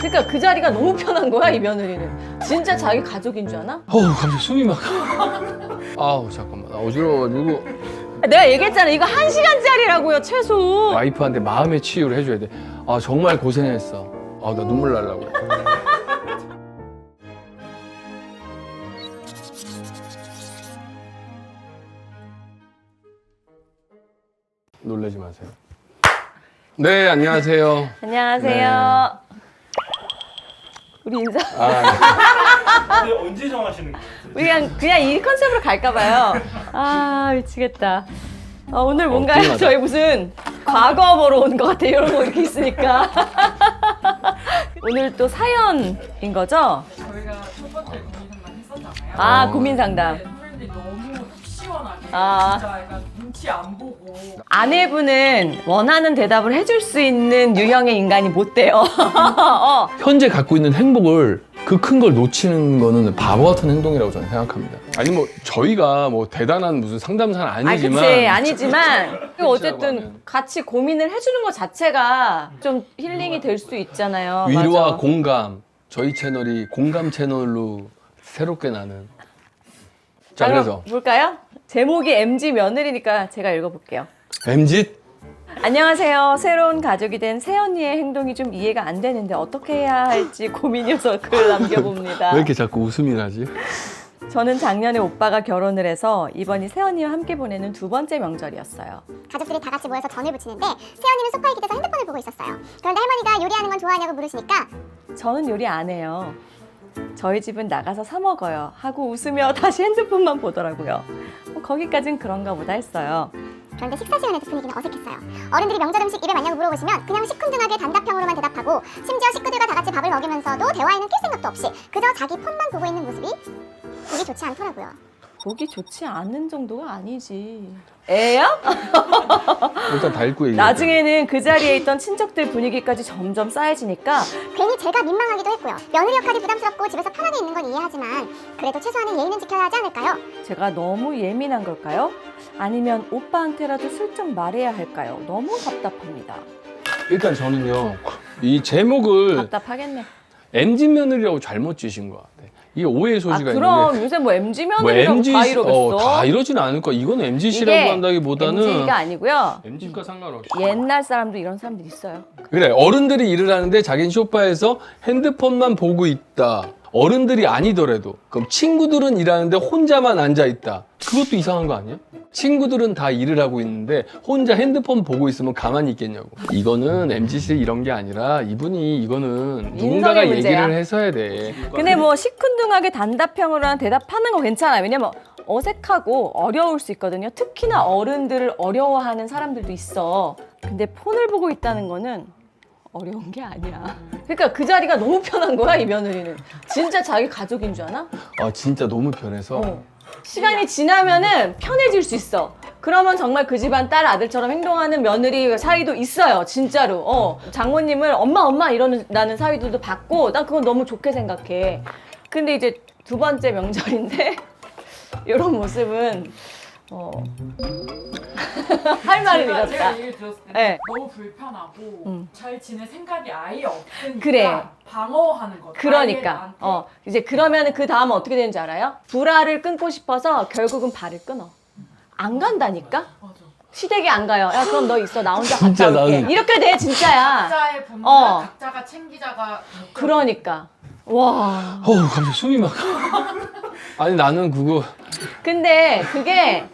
그러니까 그 자리가 너무 편한 거야, 이 며느리는. 진짜 자기 가족인 줄 아나? 갑자기 숨이 막. 아우 잠깐만. 나 어지러워가지고 내가 얘기했잖아. 이거 1시간짜리라고요, 최소. 와이프한테 마음의 치유를 해줘야 돼. 아 정말 고생했어. 아 나 눈물 날라고. 놀라지 마세요. 네 안녕하세요. 안녕하세요. 우리 인사. 근데 언제 정하시는 거예요? 우리 그냥 이 컨셉으로 갈까 봐요. 아, 미치겠다. 오늘 뭔가 띵하다. 저희 무슨 과거 보러 온 것 같아. 이런 거 이렇게 있으니까. 오늘 또 사연인 거죠? 저희가 첫 번째 고민 상담 했었잖아요. 아, 고민 상담. 근데 선생님이 너무 시원하게 아. 진짜 약간 눈치 안 보고 아내분은 원하는 대답을 해줄 수 있는 유형의 인간이 못 돼요. 현재 갖고 있는 행복을 그 큰 걸 놓치는 거는 바보 같은 행동이라고 저는 생각합니다. 아니 뭐 저희가 뭐 대단한 무슨 상담사는 아니지만 그치, 아니지만 어쨌든 하면. 같이 고민을 해주는 것 자체가 좀 힐링이 될 수 있잖아요. 위로와 맞아. 공감. 저희 채널이 공감 채널로 새롭게 나는. 자 그럼 그래서 볼까요? 제목이 MG 며느리니까 제가 읽어볼게요. MZ 안녕하세요. 새로운 가족이 된 새언니의 행동이 좀 이해가 안 되는데 어떻게 해야 할지 고민이어서 글 남겨봅니다. 왜 이렇게 자꾸 웃음이 나지? 저는 작년에 오빠가 결혼을 해서 이번이 새언니와 함께 보내는 두 번째 명절이었어요. 가족들이 다 같이 모여서 전을 부치는데 새언니는 소파에 기대서 핸드폰을 보고 있었어요. 그런데 할머니가 요리하는 건 좋아하냐고 물으시니까 저는 요리 안 해요. 저희 집은 나가서 사 먹어요 하고 웃으며 다시 핸드폰만 보더라고요. 뭐 거기까진 그런가 보다 했어요. 그런데 식사 시간에도 분위기는 어색했어요. 어른들이 명절 음식 입에 맞냐고 물어보시면 그냥 시큰둥하게 단답형으로만 대답하고 심지어 식구들과 다 같이 밥을 먹이면서도 대화에는 낄 생각도 없이 그저 자기 폰만 보고 있는 모습이 보기 좋지 않더라고요. 보기 좋지 않은 정도가 아니지. 애야? 일단 다 읽고 얘기해. 나중에는 그 자리에 있던 친척들 분위기까지 점점 쌓여지니까 괜히 제가 민망하기도 했고요. 며느리 역할이 부담스럽고 집에서 편하게 있는 건 이해하지만 그래도 최소한의 예의는 지켜야 하지 않을까요? 제가 너무 예민한 걸까요? 아니면 오빠한테라도 슬쩍 말해야 할까요? 너무 답답합니다. 일단 저는요 이 제목을 답답하겠네. MZ 며느리라고 잘못 지신 것 같아. 이게 오해의 소지가 그럼 있는데. 요새 뭐 MG 뭐 며느리라고 MZ 다 이러겠어? 다 이러진 않을 거야. 이건 MZ시라고 이게 한다기보다는 MG가 아니고요. MZ과 상관없이. 옛날 사람도 이런 사람들 있어요. 그래 어른들이 일을 하는데 자기는 소파에서 핸드폰만 보고 있다. 어른들이 아니더라도 그럼 친구들은 일하는데 혼자만 앉아 있다. 그것도 이상한 거 아니야? 친구들은 다 일을 하고 있는데 혼자 핸드폰 보고 있으면 가만히 있겠냐고. 이거는 MZ시 이런 게 아니라 이분이 이거는 누군가가 인성의 문제야. 얘기를 해서야 돼. 근데 뭐 시큰둥하게 단답형으로 대답하는 건 괜찮아요. 왜냐면 어색하고 어려울 수 있거든요. 특히나 어른들을 어려워하는 사람들도 있어. 근데 폰을 보고 있다는 거는 어려운 게 아니야. 그러니까 그 자리가 너무 편한 거야, 이 며느리는. 진짜 자기 가족인 줄 아나? 아 진짜 너무 편해서. 시간이 지나면은 편해질 수 있어. 그러면 정말 그 집안 딸 아들처럼 행동하는 며느리 사위도 있어요, 진짜로. 장모님을 엄마 이러는 사위들도 봤고 난 그건 너무 좋게 생각해. 근데 이제 두 번째 명절인데 이런 모습은 할 말을 제가 잃었다. 얘기를 들었을 때 네. 너무 불편하고 잘 지낼 생각이 아예 없으니까 그래. 방어하는 거죠. 그러니까 이제 그러면 그 다음은 어떻게 되는지 알아요? 불화를 끊고 싶어서 결국은 발을 끊어. 안 간다니까? 맞아. 시댁에 안 가요. 야 그럼 너 있어. 나 혼자 진짜 갔다 올게. 나는- 이렇게 돼 진짜야. 각자의 분은 어. 각자가 챙기자가 그러니까. 와. 갑자기 숨이 막. 아니 나는 그거 근데 그게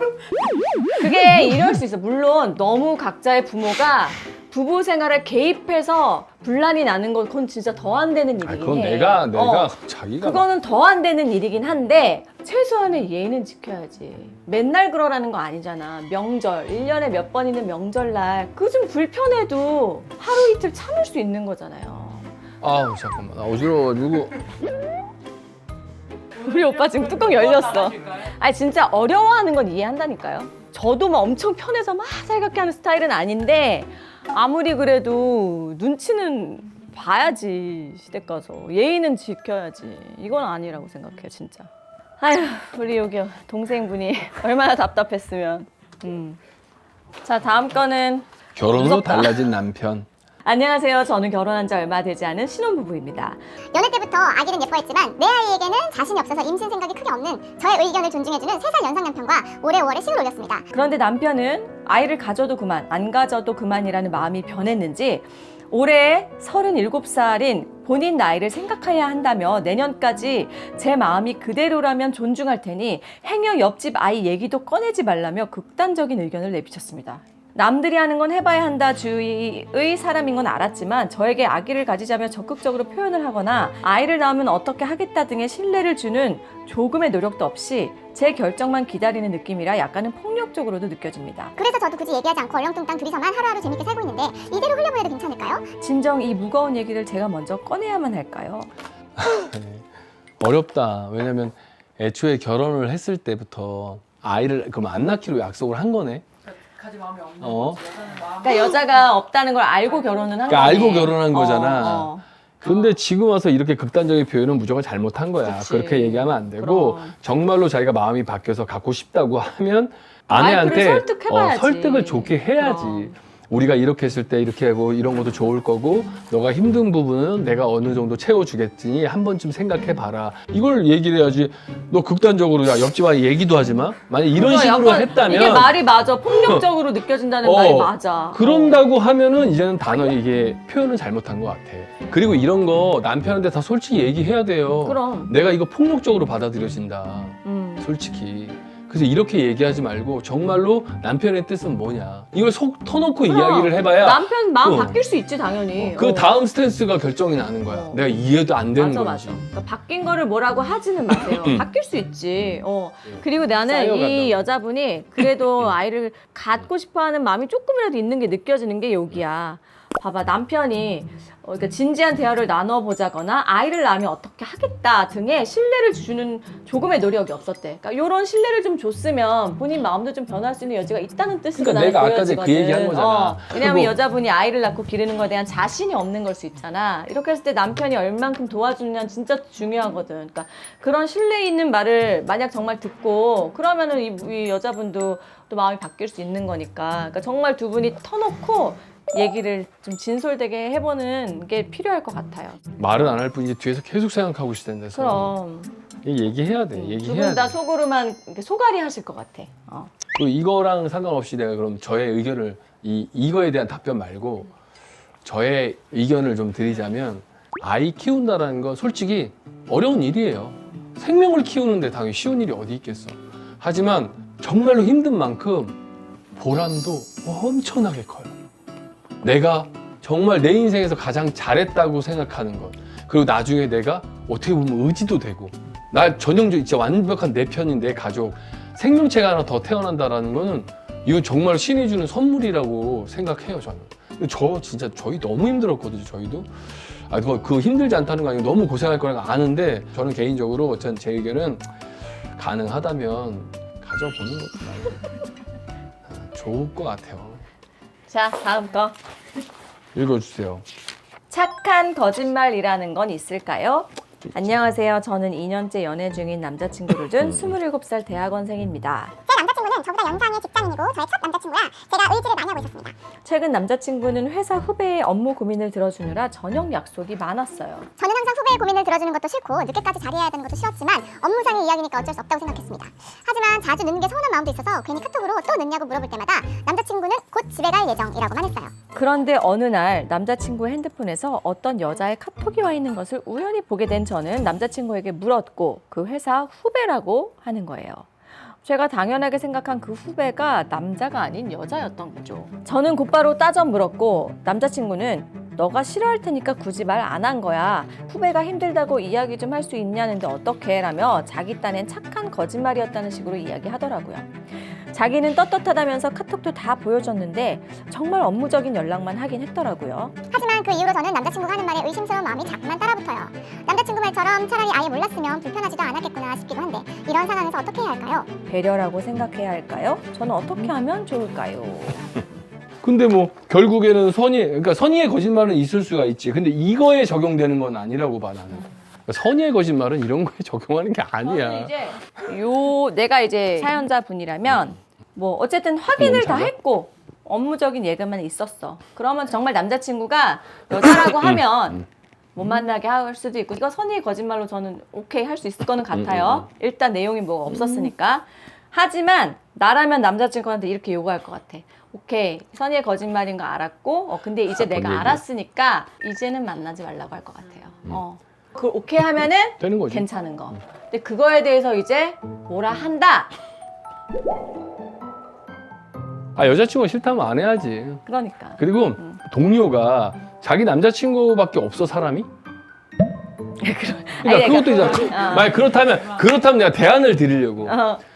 이럴 수 있어. 물론 너무 각자의 부모가 부부 생활에 개입해서 분란이 나는 건 그건 진짜 더 안 되는 일이긴 그건 해. 내가 자기가 그거는 더 안 되는 일이긴 한데 최소한의 예의는 지켜야지. 맨날 그러라는 거 아니잖아. 명절, 1년에 몇 번 있는 명절날 그 좀 불편해도 하루 이틀 참을 수 있는 거잖아요. 아우 잠깐만 나 어지러워가지고. 우리 오빠 지금 뚜껑 열렸어. 아니 진짜 어려워하는 건 이해한다니까요. 저도 막 엄청 편해서 막 살갑게 하는 스타일은 아닌데 아무리 그래도 눈치는 봐야지. 시댁 가서 예의는 지켜야지. 이건 아니라고 생각해 진짜. 아휴 우리 여기 동생분이 얼마나 답답했으면. 자 다음 거는 결혼 후 무섭다. 달라진 남편. 안녕하세요. 저는 결혼한 지 얼마 되지 않은 신혼부부입니다. 연애 때부터 아기는 예뻐했지만 내 아이에게는 자신이 없어서 임신 생각이 크게 없는 저의 의견을 존중해주는 3살 연상 남편과 올해 5월에 식을 올렸습니다. 그런데 남편은 아이를 가져도 그만, 안 가져도 그만이라는 마음이 변했는지 올해 37살인 본인 나이를 생각해야 한다며 내년까지 제 마음이 그대로라면 존중할 테니 행여 옆집 아이 얘기도 꺼내지 말라며 극단적인 의견을 내비쳤습니다. 남들이 하는 건 해봐야 한다 주의의 사람인 건 알았지만 저에게 아기를 가지자며 적극적으로 표현을 하거나 아이를 낳으면 어떻게 하겠다 등의 신뢰를 주는 조금의 노력도 없이 제 결정만 기다리는 느낌이라 약간은 폭력적으로도 느껴집니다. 그래서 저도 굳이 얘기하지 않고 얼렁뚱땅 둘이서만 하루하루 재밌게 살고 있는데 이대로 흘려보내도 괜찮을까요? 진정 이 무거운 얘기를 제가 먼저 꺼내야만 할까요? 어렵다. 왜냐면 애초에 결혼을 했을 때부터 아이를 그럼 안 낳기로 약속을 한 거네. 가지 마음이 없는 어. 거지. 여자는 마음이 그러니까 여자가 없다는 걸 알고 결혼은 한 그러니까 거네. 알고 결혼한 거잖아. 어. 근데 지금 와서 이렇게 극단적인 표현은 무조건 잘못한 거야. 그치. 그렇게 얘기하면 안 되고 그럼. 정말로 자기가 마음이 바뀌어서 갖고 싶다고 하면 와이프를 아내한테 설득해봐야지. 설득을 좋게 해야지. 그럼. 우리가 이렇게 했을 때 이렇게 하고 이런 것도 좋을 거고 너가 힘든 부분은 내가 어느 정도 채워주겠으니 한 번쯤 생각해봐라. 이걸 얘기를 해야지. 너 극단적으로 야 옆집 아이 얘기도 하지 마. 만약 이런 그거 식으로 약간 했다면 이게 말이 맞아. 폭력적으로 느껴진다는 말이 맞아. 그런다고 하면은 이제는 단어 이게 표현은 잘못한 것 같아. 그리고 이런 거 남편한테 다 솔직히 얘기해야 돼요. 그럼. 내가 이거 폭력적으로 받아들여진다. 솔직히. 그래서 이렇게 얘기하지 말고 정말로 남편의 뜻은 뭐냐. 이걸 속 터놓고 그럼. 이야기를 해봐야 남편 마음 어. 바뀔 수 있지 당연히. 그 다음 스탠스가 결정이 나는 거야. 어. 내가 이해도 안 되는 맞아 거지. 맞아. 그러니까 바뀐 거를 뭐라고 하지는 마세요. 바뀔 수 있지. 그리고 나는 쌓여간다고. 이 여자분이 그래도 아이를 갖고 싶어하는 마음이 조금이라도 있는 게 느껴지는 게 여기야. 봐봐 남편이 그러니까 진지한 대화를 나눠보자거나 아이를 낳으면 어떻게 하겠다 등의 신뢰를 주는 조금의 노력이 없었대. 그러니까 이런 신뢰를 좀 줬으면 본인 마음도 좀 변할 수 있는 여지가 있다는 뜻으로 그러니까 나는 내가 아까 보여지거든. 그 얘기한 거잖아. 왜냐하면 그리고- 여자분이 아이를 낳고 기르는 것에 대한 자신이 없는 걸 수 있잖아. 이렇게 했을 때 남편이 얼만큼 도와주느냐는 진짜 중요하거든. 그러니까 그런 신뢰 있는 말을 만약 정말 듣고 그러면은 이 여자분도 또 마음이 바뀔 수 있는 거니까. 그러니까 정말 두 분이 터놓고 얘기를 좀 진솔되게 해보는 게 필요할 것 같아요. 말은 안 할 뿐이지 뒤에서 계속 생각하고 있을 텐데서. 그럼 얘기해야 돼. 두 얘기해야 분 다 돼. 속으로만 이렇게 소갈이 하실 것 같아. 또 이거랑 상관없이 내가 그럼 저의 의견을 이거에 대한 답변 말고 저의 의견을 좀 드리자면 아이 키운다라는 건 솔직히 어려운 일이에요. 생명을 키우는데 당연히 쉬운 일이 어디 있겠어. 하지만 정말로 힘든 만큼 보람도 엄청나게 커요. 내가 정말 내 인생에서 가장 잘했다고 생각하는 것. 그리고 나중에 내가 어떻게 보면 의지도 되고 나 전형적인 진짜 완벽한 내 편인 내 가족 생명체가 하나 더 태어난다라는 거는 이건 정말 신이 주는 선물이라고 생각해요 저는. 저 진짜 저희 너무 힘들었거든요 저희도. 그 힘들지 않다는 거 아니고 너무 고생할 거라는 거 아는데 저는 개인적으로 전 제 의견은 가능하다면 가져보는 것도 좋을 것 같아요. 자 다음 거. 읽어주세요. 착한 거짓말이라는 건 있을까요? 안녕하세요. 저는 2년째 연애 중인 남자친구를 둔 27살 대학원생입니다. 제 남자친구는 저보다 연상의 직장인이고 저의 첫 남자친구라 제가 의지를 많이 하고 있었습니다. 최근 남자친구는 회사 후배의 업무 고민을 들어주느라 저녁 약속이 많았어요. 저는 항상 후배의 고민을 들어주는 것도 싫고 늦게까지 자리해야 되는 것도 싫었지만 업무상의 이야기니까 어쩔 수 없다고 생각했습니다. 하지만 자주 늦는 게 서운한 마음도 있어서 괜히 카톡으로 또 늦냐고 물어볼 때마다 남자친구는 곧 집에 갈 예정이라고만 했어요. 그런데 어느 날 남자친구의 핸드폰에서 어떤 여자의 카톡이 와 있는 것을 우연히 보게 된 저는 남자친구에게 물었고 그 회사 후배라고 하는 거예요. 제가 당연하게 생각한 그 후배가 남자가 아닌 여자였던 거죠. 저는 곧바로 따져 물었고 남자친구는 너가 싫어할 테니까 굳이 말 안 한 거야. 후배가 힘들다고 이야기 좀 할 수 있냐는데 어떡해 라며 자기 딴엔 착한 거짓말이었다는 식으로 이야기하더라고요. 자기는 떳떳하다면서 카톡도 다 보여줬는데 정말 업무적인 연락만 하긴 했더라고요. 하지만 그 이후로 저는 남자친구가 하는 말에 의심스러운 마음이 자꾸만 따라붙어요. 남자친구 말처럼 차라리 아예 몰랐으면 불편하지도 않았겠구나 싶기도 한데 이런 상황에서 어떻게 해야 할까요? 배려라고 생각해야 할까요? 저는 어떻게 하면 좋을까요? 근데 뭐 결국에는 그러니까 선의의 거짓말은 있을 수가 있지. 근데 이거에 적용되는 건 아니라고 봐 나는. 선의의 거짓말은 이런 거에 적용하는 게 아니야. 내가 이제 사연자 분이라면 뭐 어쨌든 확인을 다 자가? 했고 업무적인 예감만 있었어. 그러면 정말 남자친구가 여자라고 하면 못 만나게 할 수도 있고 이거 선의의 거짓말로 저는 오케이 할 수 있을 거는 같아요. 일단 내용이 뭐가 없었으니까. 하지만 나라면 남자친구한테 이렇게 요구할 것 같아. 오케이 선의의 거짓말인 거 알았고 근데 이제 내가 얘기. 알았으니까 이제는 만나지 말라고 할 것 같아요. 그걸 오케이 하면은 되는 거지. 괜찮은 거. 근데 그거에 대해서 이제 뭐라 한다. 아 여자친구가 싫다면 안 해야지. 그러니까. 그리고 동료가 자기 남자친구밖에 없어 사람이? 그러니까 아니, 그것도 있잖아. 만약 그렇다면 내가 대안을 드리려고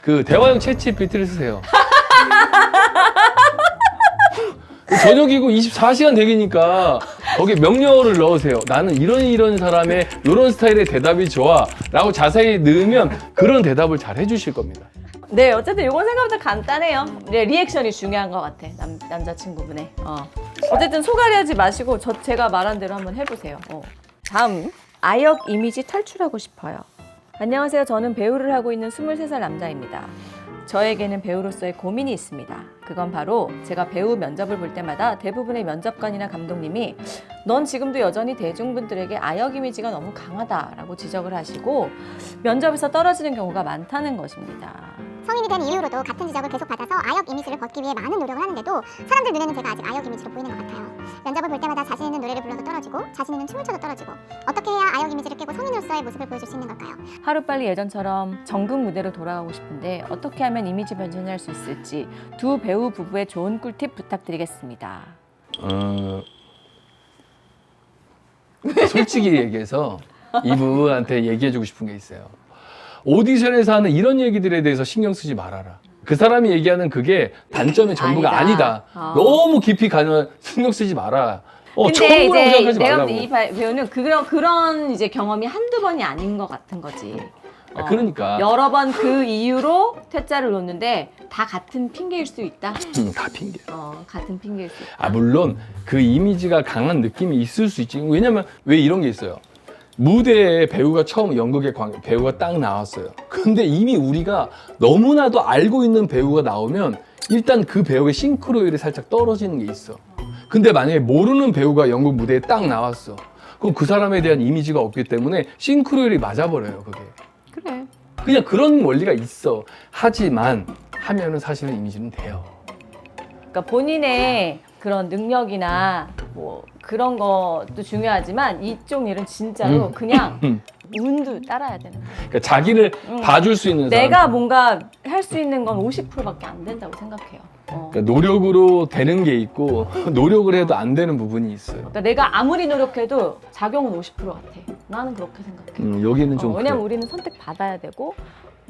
그 대화형 챗GPT를 쓰세요. 저녁이고 24시간 대기니까 거기에 명령어를 넣으세요. 나는 이런 사람의 이런 스타일의 대답이 좋아 라고 자세히 넣으면 그런 대답을 잘 해주실 겁니다. 네, 어쨌든 이건 생각보다 간단해요. 네, 리액션이 중요한 것 같아. 남자친구분의. 어쨌든 소갈이하지 마시고 제가 말한 대로 한번 해보세요. 다음, 아역 이미지 탈출하고 싶어요. 안녕하세요. 저는 배우를 하고 있는 23살 남자입니다. 저에게는 배우로서의 고민이 있습니다. 그건 바로 제가 배우 면접을 볼 때마다 대부분의 면접관이나 감독님이 넌 지금도 여전히 대중분들에게 아역 이미지가 너무 강하다라고 지적을 하시고 면접에서 떨어지는 경우가 많다는 것입니다. 성인이 된 이후로도 같은 지적을 계속 받아서 아역 이미지를 벗기 위해 많은 노력을 하는데도 사람들 눈에는 제가 아직 아역 이미지로 보이는 것 같아요. 면접을 볼 때마다 자신 있는 노래를 불러도 떨어지고 자신 있는 춤을 춰도 떨어지고 어떻게 해야 아역 이미지를 깨고 성인으로서의 모습을 보여줄 수 있는 걸까요? 하루빨리 예전처럼 정극 무대로 돌아가고 싶은데 어떻게 하면 이미지 변신을 할 수 있을지 두 배우 부부의 좋은 꿀팁 부탁드리겠습니다. 솔직히 얘기해서 이분한테 얘기해주고 싶은 게 있어요. 오디션에서 하는 이런 얘기들에 대해서 신경 쓰지 말아라. 그 사람이 얘기하는 그게 단점의 전부가 아니다. 너무 깊이 가면 신경 쓰지 마라. 근데 처음으로 이제 생각하지 내가 말라고. 볼 때 이 배우는 그런 이제 경험이 한두 번이 아닌 것 같은 거지. 그러니까. 여러 번 그 이유로 퇴짜를 놓는데 다 같은 핑계일 수 있다. 다 핑계. 같은 핑계일 수 있다. 물론 그 이미지가 강한 느낌이 있을 수 있지. 왜냐면 왜 이런 게 있어요. 무대에 배우가 처음 연극의 배우가 딱 나왔어요. 근데 이미 우리가 너무나도 알고 있는 배우가 나오면 일단 그 배우의 싱크로율이 살짝 떨어지는 게 있어. 근데 만약에 모르는 배우가 연극 무대에 딱 나왔어. 그럼 그 사람에 대한 이미지가 없기 때문에 싱크로율이 맞아버려요, 그게. 그래. 그냥 그런 원리가 있어. 하지만 하면은 사실은 이미지는 돼요. 그러니까 본인의 그런 능력이나 뭐 그런 것도 중요하지만 이쪽 일은 진짜로 그냥 운도 따라야 되는 거야. 그러니까 자기를 봐줄 수 있는 사람. 내가 뭔가 할 수 있는 건 50%밖에 안 된다고 생각해요. 그러니까 노력으로 되는 게 있고 노력을 해도 안 되는 부분이 있어요. 그러니까 내가 아무리 노력해도 작용은 50% 같아. 나는 그렇게 생각해. 여기는 좀 왜냐면 그래. 우리는 선택 받아야 되고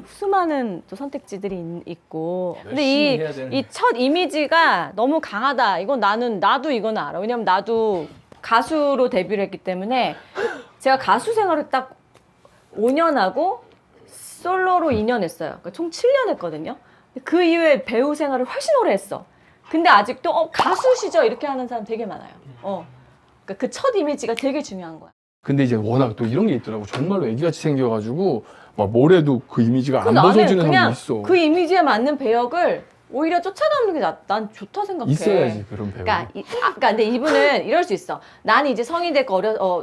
수많은 또 선택지들이 있고. 근데 열심히 해야 되는 이 첫 이미지가 너무 강하다. 이건 나도 이건 알아. 왜냐면 나도 가수로 데뷔를 했기 때문에 제가 가수 생활을 딱 5년 하고 솔로로 2년 했어요. 그러니까 총 7년 했거든요. 그 이후에 배우 생활을 훨씬 오래 했어. 근데 아직도 가수시죠? 이렇게 하는 사람 되게 많아요. 그러니까 그 첫 이미지가 되게 중요한 거야. 근데 이제 워낙 또 이런 게 있더라고. 정말로 애기같이 생겨가지고 막 뭐래도 그 이미지가 안 나는 벗어지는 그냥 사람도 있어. 그 이미지에 맞는 배역을 오히려 쫓아가는 게 난 좋다 생각해. 있어야지 그런 배우. 그러니까 근데 이분은 이럴 수 있어. 나는 이제 성인이 됐고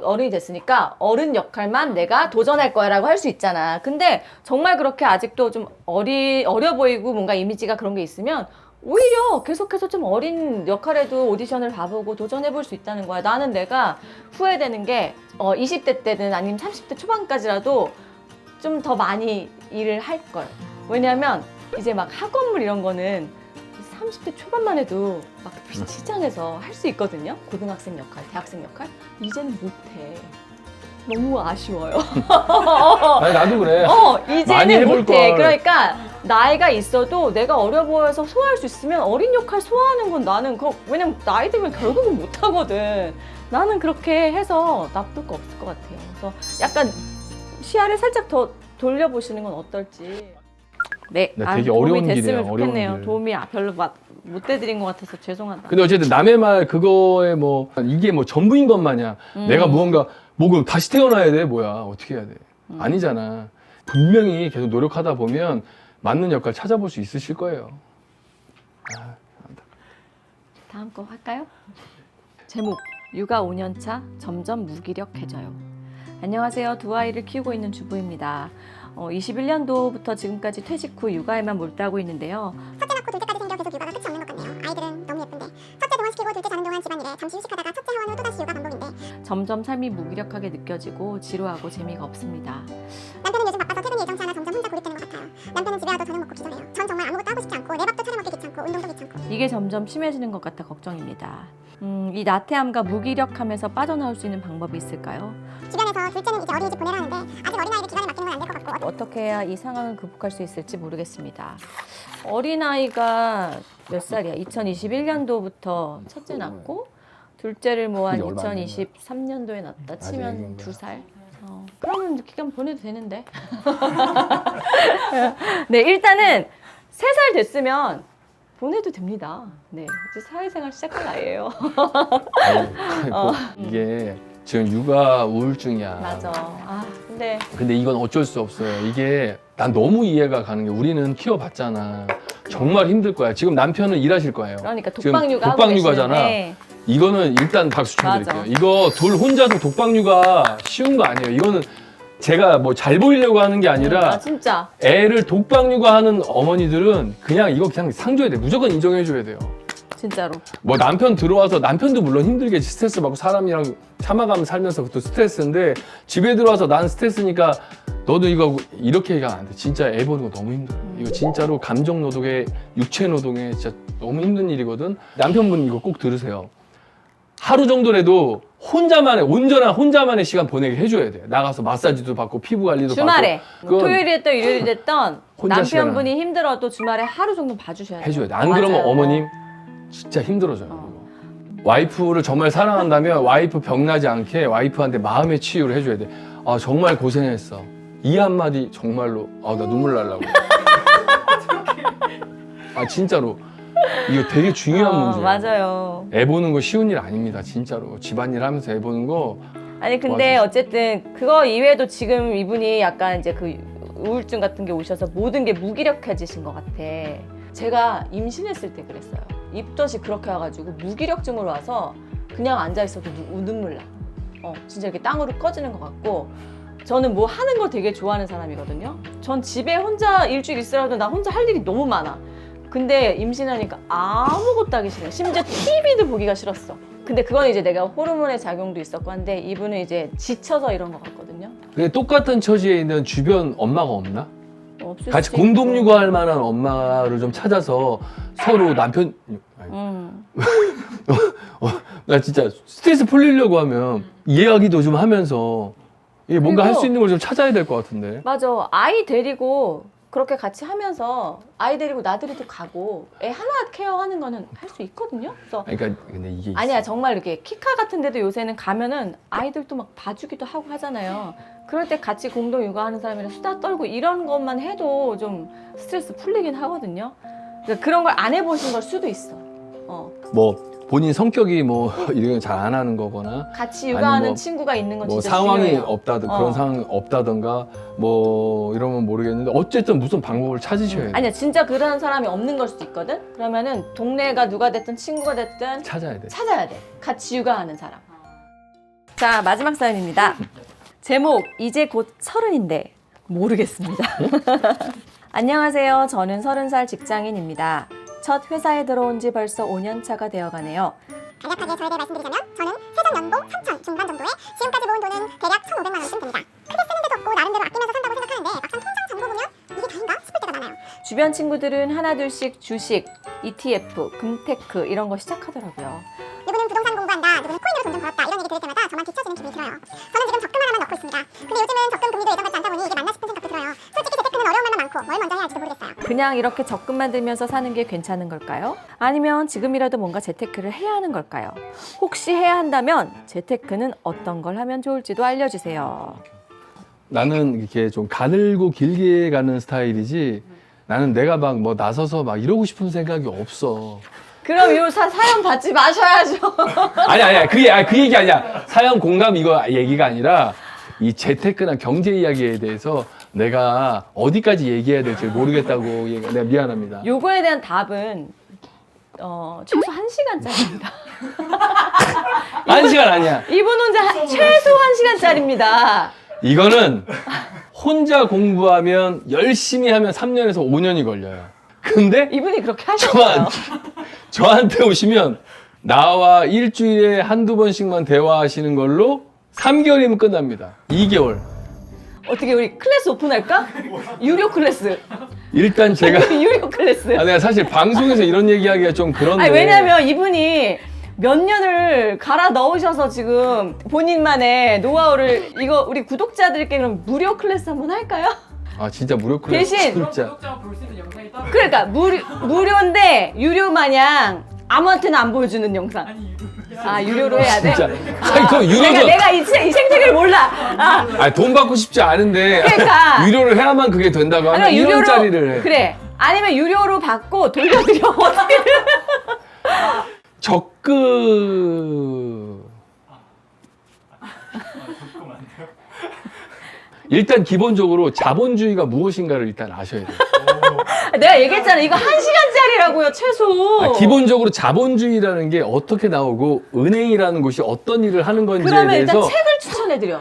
어른이 됐으니까 어른 역할만 내가 도전할 거야라고 할 수 있잖아. 근데 정말 그렇게 아직도 좀 어려 보이고 뭔가 이미지가 그런 게 있으면 오히려 계속해서 좀 어린 역할에도 오디션을 봐보고 도전해볼 수 있다는 거야. 나는 내가 후회되는 게 20대 때든 아니면 30대 초반까지라도 좀 더 많이 일을 할 걸. 왜냐면 이제 막 학원물 이런 거는 30대 초반만 해도 막 시장에서 할 수 있거든요. 고등학생 역할, 대학생 역할. 이제는 못해. 너무 아쉬워요. 아니 나도 그래. 많이 이제는 해볼 못해. 걸. 그러니까 나이가 있어도 내가 어려 보여서 소화할 수 있으면 어린 역할 소화하는 건 나는 왜냐면 나이 들면 결국은 못하거든. 나는 그렇게 해서 나쁠 거 없을 것 같아요. 그래서 약간 시야를 살짝 더 돌려보시는 건 어떨지. 네, 되게 도움이 어려운 됐으면 길이에요, 어려운 좋겠네요. 길. 도움이 별로 못 해드린 것 같아서 죄송하다. 근데 어쨌든 남의 말 그거에 뭐 이게 뭐 전부인 것 마냥 내가 무언가 그럼 다시 태어나야 돼? 뭐야 어떻게 해야 돼? 아니잖아. 분명히 계속 노력하다 보면 맞는 역할 찾아볼 수 있으실 거예요. 다음 거 할까요? 제목 육아 5년차 점점 무기력해져요. 안녕하세요. 두 아이를 키우고 있는 주부입니다. 21년도부터 지금까지 퇴직 후 육아에만 몰두하고 있는데요. 첫째 낳고 둘째까지 생겨 계속 육아가 끝이 없는 것 같네요. 아이들은 너무 예쁜데 첫째 동안시키고 둘째 자는 동안 집안일에 잠시 휴식하다가 첫째 하원 후 또다시 육아 반복인데 점점 삶이 무기력하게 느껴지고 지루하고 재미가 없습니다. 남편은 요즘 바빠서 퇴근이 예정치 않아 점점 혼자 고립되는 것 같아요. 남편은 집에 와도 저녁 먹고 기절해요. 전 정말 아무것도 하고 싶지 않고 내 밥도 차려 먹기 귀찮고 운동도 귀찮고 이게 점점 심해지는 것 같아 걱정입니다. 이 나태함과 무기력함에서 빠져나올 수 있는 방법이 있을까요? 주변에서 둘째는 이제 어린이집 보내라는데 아직 어린아이를 기간에 맡기는 건 안 될 것 같고 어떻게 해야 이 상황을 극복할 수 있을지 모르겠습니다. 어린아이가 몇 살이야? 2021년도부터 첫째 낳고 둘째를 뭐 한 그게 얼마 안 된 거야. 2023년도에 낳았다 치면 된 거야. 2살. 그러면 기간 보내도 되는데. 네, 일단은 3살 됐으면 보내도 됩니다. 네, 이제 사회생활 시작할 나이예요. 이게 지금 육아 우울증이야. 맞아. 근데 이건 어쩔 수 없어요. 이게 난 너무 이해가 가는 게 우리는 키워봤잖아. 정말 힘들 거야. 지금 남편은 일하실 거예요. 그러니까 지금 독박육아 하고 독박육아잖아. 계시는데 이거는 일단 박수 쳐드릴게요. 맞아. 이거 둘 혼자서 독박육아 쉬운 거 아니에요. 이거는 제가 뭐 잘 보이려고 하는 게 아니라 진짜 애를 독박육아하는 어머니들은 그냥 이거 그냥 상 줘야 돼. 무조건 인정해줘야 돼요. 진짜로. 뭐 남편 들어와서 남편도 물론 힘들겠지. 스트레스 받고 사람이랑 참아가면 살면서 그것도 스트레스인데 집에 들어와서 난 스트레스니까 너도 이거 이렇게 얘기하면 안 돼. 진짜 애 보는 거 너무 힘들어. 이거 진짜로 감정 노동에 육체 노동에 진짜 너무 힘든 일이거든. 남편분 이거 꼭 들으세요. 하루 정도라도 혼자만의 온전한 혼자만의 시간 보내게 해줘야 돼. 나가서 마사지도 받고 피부 관리도 주말에 받고 뭐 그건 토요일이 됐던 일요일이 됐던 혼자 남편분이 힘들어도 주말에 하루 정도 봐주셔야 돼요. 해줘야 돼. 안 그러면 맞아요. 어머님 진짜 힘들어져요. 와이프를 정말 사랑한다면 와이프 병나지 않게 와이프한테 마음의 치유를 해줘야 돼. 아 정말 고생했어. 이 한마디 정말로 나 눈물 날라고. 아 진짜로 이거 되게 중요한 문제예요. 맞아요. 애 보는 거 쉬운 일 아닙니다. 진짜로 집안일 하면서 애 보는 거 아니 근데 맞아. 어쨌든 그거 이외에도 지금 이분이 약간 이제 그 우울증 같은 게 오셔서 모든 게 무기력해지신 것 같아. 제가 임신했을 때 그랬어요. 입덧이 그렇게 와가지고 무기력증으로 와서 그냥 앉아 있어도 눈물 나. 진짜 이렇게 땅으로 꺼지는 것 같고. 저는 뭐 하는 거 되게 좋아하는 사람이거든요. 전 집에 혼자 일주일 있으라도 나 혼자 할 일이 너무 많아. 근데 임신하니까 아무것도 하기 싫어요. 심지어 TV도 보기가 싫었어. 근데 그건 이제 내가 호르몬의 작용도 있었고 한데 이분은 이제 지쳐서 이런 것 같거든요. 근데 똑같은 처지에 있는 주변 엄마가 없나? 없을 같이 수도 공동 있고. 육아할 만한 엄마를 좀 찾아서 서로 남편 나 진짜 스트레스 풀리려고 하면 이야기도 좀 하면서 이게 뭔가 할 수 있는 걸 좀 찾아야 될 것 같은데. 맞아. 아이 데리고 그렇게 같이 하면서 아이 데리고 나들이도 가고 애 하나 케어하는 거는 할 수 있거든요. 그래서 그러니까 근데 이게 아니야 정말 이렇게 키카 같은 데도 요새는 가면은 아이들도 막 봐주기도 하고 하잖아요. 그럴 때 같이 공동 육아하는 사람이랑 수다 떨고 이런 것만 해도 좀 스트레스 풀리긴 하거든요. 그러니까 그런 걸 안 해보신 걸 수도 있어. 뭐 본인 성격이 뭐 이런 거 잘 안 하는 거거나 같이 아니, 육아하는 뭐- 친구가 있는 건 뭐 진짜 상황이 중요해요. 없다든 그런 상황이 없다든가 뭐 이러면 모르겠는데 어쨌든 무슨 방법을 찾으셔야 돼요. 아니야 진짜 그런 사람이 없는 걸 수도 있거든. 그러면은 동네가 누가 됐든 친구가 됐든 찾아야 돼. 찾아야 돼. 같이 육아하는 사람. 자, 마지막 사연입니다. 제목, 이제 곧 30인데 모르겠습니다. 안녕하세요. 저는 30살 직장인입니다. 첫 회사에 들어온 지 벌써 5년 차가 되어가네요. 간략하게 저에 대해 말씀드리자면 저는 세전 연봉 3천 중반 정도에 지금까지 모은 돈은 대략 1,500만 원쯤 됩니다. 크게 쓰는 데도 없고 나름대로 아끼면서 산다고 생각하는데 막상 통장 잔고 보면 이게 다인가 싶을 때가 많아요. 주변 친구들은 하나둘씩 주식, ETF, 금테크 이런 거 시작하더라고요. 누구는 부동산 공부한다, 누구는 코인으로 돈 좀 벌었다 이런 얘기 들을 때마다 저만 뒤처지는 기분이 들어요. 저는 지금 적금 하나만 넣고 있습니다. 근데 요즘은 적금 금리도 예전 같지 않다 보니 이게 맞나 싶은 생각도 들어요. 솔직히 재테크는 어려운 말만 많고 뭘 먼저 해야 할지도 모르겠어요. 그냥 이렇게 적금만 들면서 사는 게 괜찮은 걸까요? 아니면 지금이라도 뭔가 재테크를 해야 하는 걸까요? 혹시 해야 한다면 재테크는 어떤 걸 하면 좋을지도 알려주세요. 나는 이렇게 좀 가늘고 길게 가는 스타일이지 나는 내가 막 뭐 나서서 막 이러고 싶은 생각이 없어. 그럼 이 사연 받지 마셔야죠. 아니야. 그 얘기 아니야. 사연 공감 이거 얘기가 아니라 이 재테크나 경제 이야기에 대해서 내가 어디까지 얘기해야 될지 모르겠다고 내가 미안합니다. 요거에 대한 답은 최소 1시간짜리입니다. 1시간 아니야. 이분 혼자 최소 1시간짜리입니다. 이거는 혼자 공부하면 열심히 하면 3년에서 5년이 걸려요. 근데 이분이 그렇게 하셨어요. 저한테 오시면 나와 일주일에 한두 번씩만 대화하시는 걸로 3개월이면 끝납니다. 2개월. 어떻게 우리 클래스 오픈할까? 유료 클래스. 일단 제가 유료 클래스. 내가 사실 방송에서 이런 얘기하기가 좀 그런데 아니, 왜냐면 이분이 몇 년을 갈아 넣으셔서 지금 본인만의 노하우를 이거 우리 구독자들께 그럼 무료 클래스 한번 할까요? 아 진짜 무료 클래스 대신 그럼 진짜 구독자가 볼 수 있는 영상이 따로 그러니까 무료인데 유료 마냥 아무한테나 안 보여주는 영상. 아니 아 유료로 해야 돼? 진짜 아니 그 유료도 내가 이 생태계를 몰라. 아니 돈 받고 싶지 않은데 그러니까. 유료를 해야만 그게 된다고 하면 아니면 1원짜리를 해. 그래. 아니면 유료로 받고 돌려드려. 어떻게든. 적금 조금 안 돼요? 일단 기본적으로 자본주의가 무엇인가를 일단 아셔야 돼요. 내가 얘기했잖아. 이거 1시간짜리라고요, 최소. 기본적으로 자본주의라는 게 어떻게 나오고 은행이라는 곳이 어떤 일을 하는 건지에 그러면 일단 대해서 책을 추천해드려.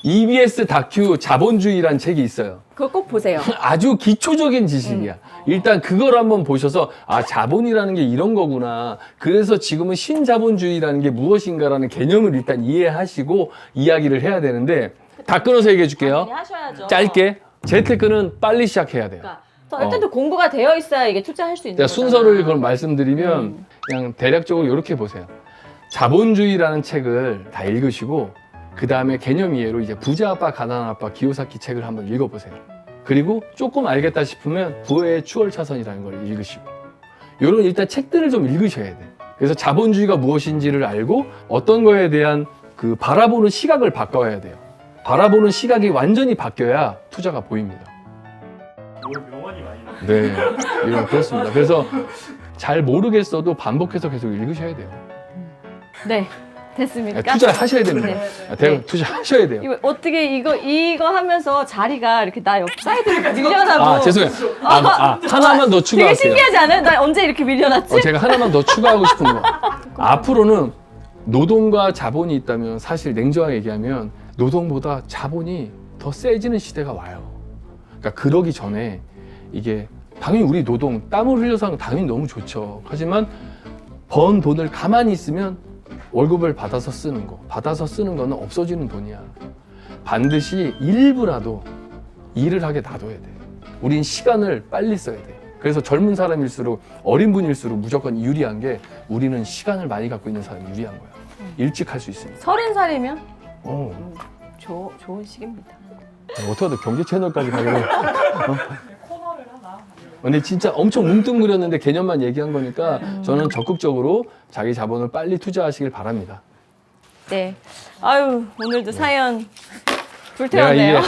EBS 다큐 자본주의라는 책이 있어요. 그거 꼭 보세요. 아주 기초적인 지식이야. 일단 그걸 한번 보셔서 아 자본이라는 게 이런 거구나. 그래서 지금은 신자본주의라는 게 무엇인가라는 개념을 일단 이해하시고 이야기를 해야 되는데 다 끊어서 얘기해 줄게요. 당연히 하셔야죠. 짧게 재테크는 빨리 시작해야 돼요. 그러니까 일단 또 공부가 되어 있어야 이게 투자할 수 있는 제가 거잖아. 순서를 그럼 말씀드리면 그냥 대략적으로 이렇게 보세요. 자본주의라는 책을 다 읽으시고 그 다음에 개념 이해로 이제 부자 아빠, 가난한 아빠, 기요사키 책을 한번 읽어보세요. 그리고 조금 알겠다 싶으면 부의 추월차선이라는 걸 읽으시고 이런 일단 책들을 좀 읽으셔야 돼요. 그래서 자본주의가 무엇인지를 알고 어떤 거에 대한 그 바라보는 시각을 바꿔야 돼요. 바라보는 시각이 완전히 바뀌어야 투자가 보입니다. 명언이 많이 나. 네, 이런 그렇습니다. 그래서 잘 모르겠어도 반복해서 계속 읽으셔야 돼요. 네, 됐습니까? 투자하셔야 됩니다. 네. 투자하셔야 돼요. 이거 어떻게 이거 하면서 자리가 이렇게 나 옆 사이드로 밀려나고. 아 죄송해요. 하나만 더 되게 추가할게요. 신기하지 않아요? 나 언제 이렇게 밀려났지? 제가 하나만 더 추가하고 싶은 거. 앞으로는 노동과 자본이 있다면 사실 냉정하게 얘기하면 노동보다 자본이 더 세지는 시대가 와요. 그러니까 그러기 전에 이게 당연히 우리 노동 땀을 흘려서 하는 건 당연히 너무 좋죠. 하지만 번 돈을 가만히 있으면 월급을 받아서 쓰는 거는 없어지는 돈이야. 반드시 일부라도 일을 하게 놔둬야 돼. 우린 시간을 빨리 써야 돼. 그래서 젊은 사람일수록 어린 분일수록 무조건 유리한 게 우리는 시간을 많이 갖고 있는 사람이 유리한 거야. 일찍 할 수 있으니까. 30살이면 좋은 시기입니다. 어떻게 하다 경제 채널까지 가기로. 코너를 하나. 근데 진짜 엄청 뭉뚱그렸는데 개념만 얘기한 거니까 저는 적극적으로 자기 자본을 빨리 투자하시길 바랍니다. 네. 아유, 오늘도 사연 내가 불태웠네요. 이게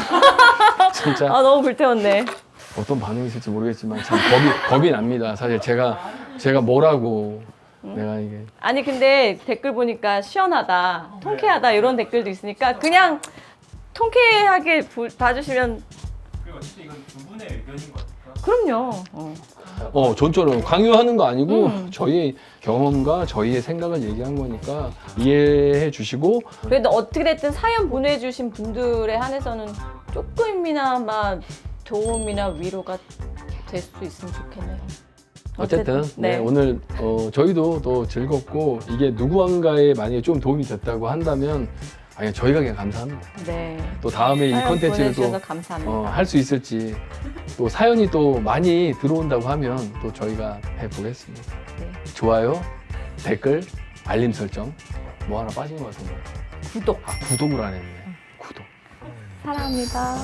진짜 아, 너무 불태웠네. 어떤 반응이 있을지 모르겠지만 참 겁이 납니다. 사실 제가 뭐라고 내가 이게 아니, 근데 댓글 보니까 시원하다, 통쾌하다 이런 댓글도 있으니까 그냥 통쾌하게 봐주시면 그리고 어쨌든 이건 두 분의 의견인 것 같아요. 그럼요. 전처럼 강요하는 거 아니고 저희의 경험과 저희의 생각을 얘기한 거니까 이해해 주시고 그래도 어떻게 됐든 사연 보내주신 분들에 한해서는 조금이나마 도움이나 위로가 될 수 있으면 좋겠네요. 어쨌든 네. 오늘 저희도 또 즐겁고 이게 누구한가에 만약에 좀 도움이 됐다고 한다면 아니 저희가 그냥 감사합니다. 네. 또 다음에 이 사연 컨텐츠를 보내주셔서 또 감사합니다. 할 수 있을지 또 사연이 또 많이 들어온다고 하면 또 저희가 해보겠습니다. 네. 좋아요, 댓글, 알림 설정 뭐 하나 빠진 것 같은데 구독. 구독을 안 했네. 구독. 사랑합니다.